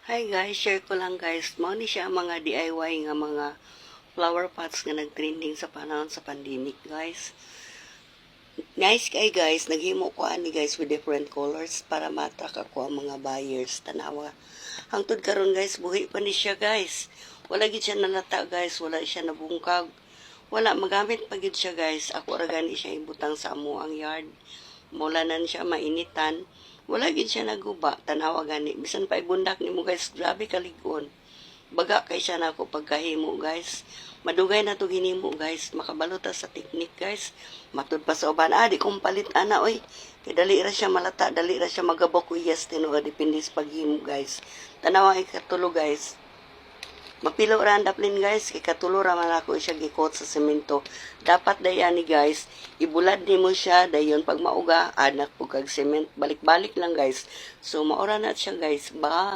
Hi guys, share ko lang guys. Mao ni siya ang mga DIY nga mga flower pots nga nagtrending sa panahon sa pandemic guys. Nice kay guys, naghimo ko ani guys with different colors para ma-attract ako ang mga buyers tanawa. Hangtod karon guys, buhi pa ni siya guys. Wala gid siya nalata guys, wala siya nabungkag. Wala magamit pa gid siya guys. Ako ra gani siya ibutang sa amo ang yard. Mulanan siya mainitan. Wala gid siya naguba, tanawa gani. Bisan pa ibundak nimo guys, grabe kaligon. Baga kay siya nako pagkahimo guys. Madugay na to ginimo guys, makabalota sa teknik guys. Matud pa sa uban, di kong palit ana oy. Kay dali ra siya malata, dali ra siya magabok yes tinuod depende sa paghimo guys. Tanawa ay katulo guys. Mapilo ra ang daplin guys, kay katulo ra man ako siya gikot sa semento. Dapat dayani guys, ibulad nimo siya dayon pag mauga anak pug kag cement, balik-balik lang guys. So maora na siya guys. Bye.